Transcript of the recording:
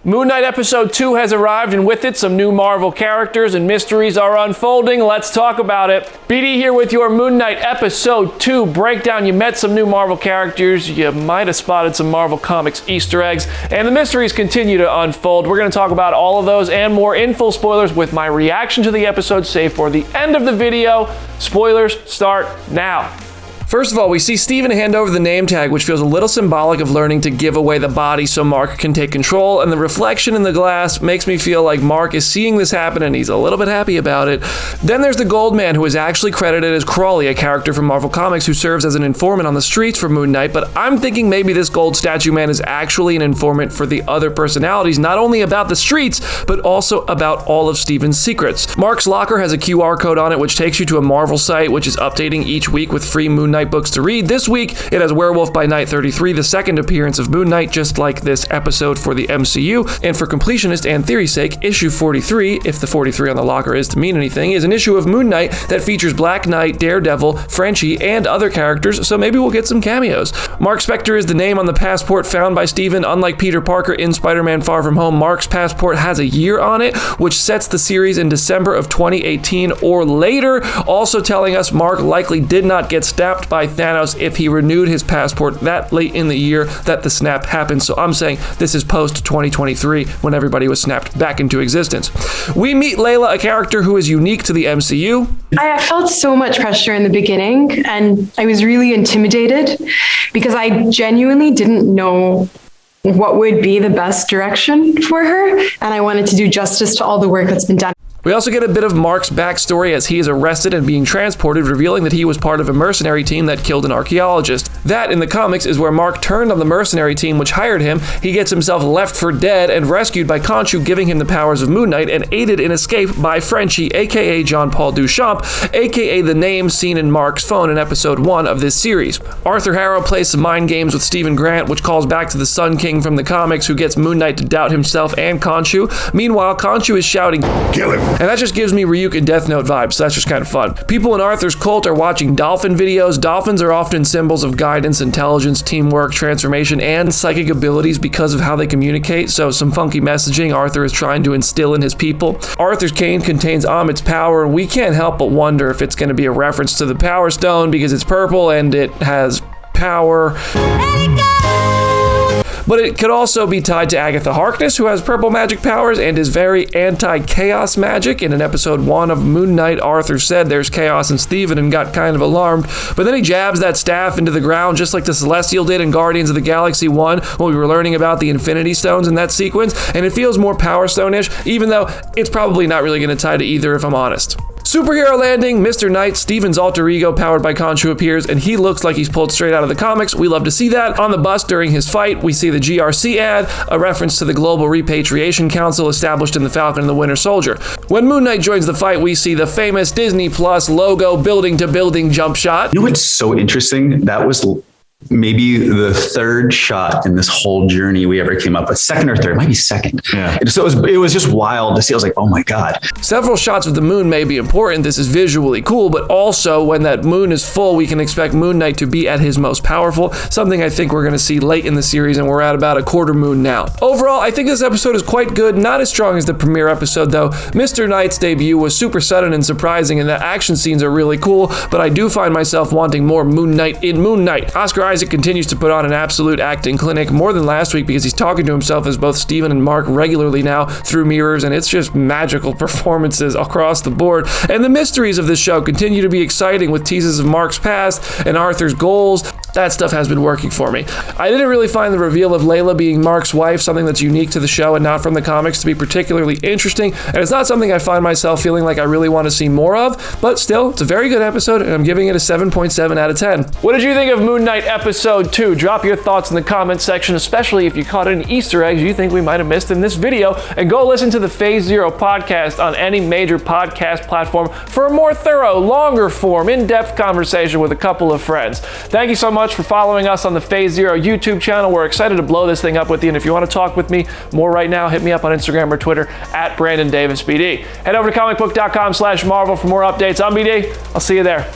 Moon Knight Episode 2 has arrived, and with it, some new Marvel characters and mysteries are unfolding. Let's talk about it. BD here with your Moon Knight Episode 2 breakdown. You met some new Marvel characters, you might have spotted some Marvel Comics Easter eggs, and the mysteries continue to unfold. We're going to talk about all of those and more in full spoilers with my reaction to the episode, save for the end of the video. Spoilers start now. First of all, we see Steven hand over the name tag, which feels a little symbolic of learning to give away the body so Mark can take control, and the reflection in the glass makes me feel like Mark is seeing this happen and he's a little bit happy about it. Then there's the Gold Man, who is actually credited as Crawley, a character from Marvel Comics who serves as an informant on the streets for Moon Knight, but I'm thinking maybe this gold statue man is actually an informant for the other personalities, not only about the streets, but also about all of Steven's secrets. Mark's locker has a QR code on it, which takes you to a Marvel site, which is updating each week with free Moon Knight books to read. This week, it has Werewolf by Night 33, the second appearance of Moon Knight, just like this episode for the MCU. And for completionist and theory's sake, issue 43, if the 43 on the locker is to mean anything, is an issue of Moon Knight that features Black Knight, Daredevil, Frenchie, and other characters, so maybe we'll get some cameos. Marc Spector is the name on the passport found by Steven. Unlike Peter Parker in Spider-Man Far From Home, Mark's passport has a year on it, which sets the series in December of 2018 or later, also telling us Mark likely did not get snapped by Thanos if he renewed his passport that late in the year that the snap happened. So I'm saying this is post 2023 when everybody was snapped back into existence. We meet Layla, a character who is unique to the MCU. I felt so much pressure in the beginning, and I was really intimidated because I genuinely didn't know what would be the best direction for her, and I wanted to do justice to all the work that's been done. We also get a bit of Mark's backstory as he is arrested and being transported, revealing that he was part of a mercenary team that killed an archaeologist. That, in the comics, is where Mark turned on the mercenary team which hired him. He gets himself left for dead and rescued by Konshu, giving him the powers of Moon Knight, and aided in escape by Frenchie, aka Jean-Paul Duchamp, aka the name seen in Mark's phone in episode 1 of this series. Arthur Harrow plays some mind games with Stephen Grant, which calls back to the Sun King from the comics, who gets Moon Knight to doubt himself and Konshu. Meanwhile, Konshu is shouting, "Kill him!" And that just gives me Ryuk and Death Note vibes, so that's just kind of fun. People in Arthur's cult are watching dolphin videos. Dolphins are often symbols of guidance, intelligence, teamwork, transformation, and psychic abilities because of how they communicate, so some funky messaging Arthur is trying to instill in his people. Arthur's cane contains Amit's power, and we can't help but wonder if it's going to be a reference to the Power Stone because it's purple and it has power. Let it go! But it could also be tied to Agatha Harkness, who has purple magic powers and is very anti-chaos magic. In an episode 1 of Moon Knight, Arthur said there's chaos in Steven and got kind of alarmed, but then he jabs that staff into the ground just like the Celestial did in Guardians of the Galaxy 1 when we were learning about the Infinity Stones in that sequence, and it feels more Power Stone-ish, even though it's probably not really going to tie to either if I'm honest. Superhero landing, Mr. Knight, Steven's alter ego powered by Konshu appears, and he looks like he's pulled straight out of the comics. We love to see that. On the bus during his fight, we see the GRC ad, a reference to the Global Repatriation Council established in The Falcon and the Winter Soldier. When Moon Knight joins the fight, we see the famous Disney Plus logo building-to-building jump shot. You know what's so interesting? That was maybe the third shot in this whole journey we ever came up with. Second or third, might be second. Yeah. So it was just wild to see. I was like, oh my God. Several shots of the moon may be important. This is visually cool, but also when that moon is full, we can expect Moon Knight to be at his most powerful, something I think we're going to see late in the series, and we're at about a quarter moon now. Overall, I think this episode is quite good, not as strong as the premiere episode though. Mr. Knight's debut was super sudden and surprising, and the action scenes are really cool, but I do find myself wanting more Moon Knight in Moon Knight. Oscar Isaac continues to put on an absolute acting clinic, more than last week because he's talking to himself as both Steven and Mark regularly now through mirrors, and it's just magical performances across the board. And the mysteries of this show continue to be exciting with teases of Mark's past and Arthur's goals. That stuff has been working for me. I didn't really find the reveal of Layla being Mark's wife something that's unique to the show and not from the comics to be particularly interesting, and it's not something I find myself feeling like I really want to see more of, but still, it's a very good episode, and I'm giving it a 7.7 out of 10. What did you think of Moon Knight Episode 2? Drop your thoughts in the comments section, especially if you caught any Easter eggs you think we might have missed in this video, and go listen to the Phase Zero podcast on any major podcast platform for a more thorough, longer form, in-depth conversation with a couple of friends. Thank you so much for following us on the Phase Zero YouTube channel. We're excited to blow this thing up with you, and if you want to talk with me more right now, hit me up on Instagram or Twitter at BrandonDavisBD. Head over to comicbook.com/Marvel for more updates. I'm BD. I'll see you there.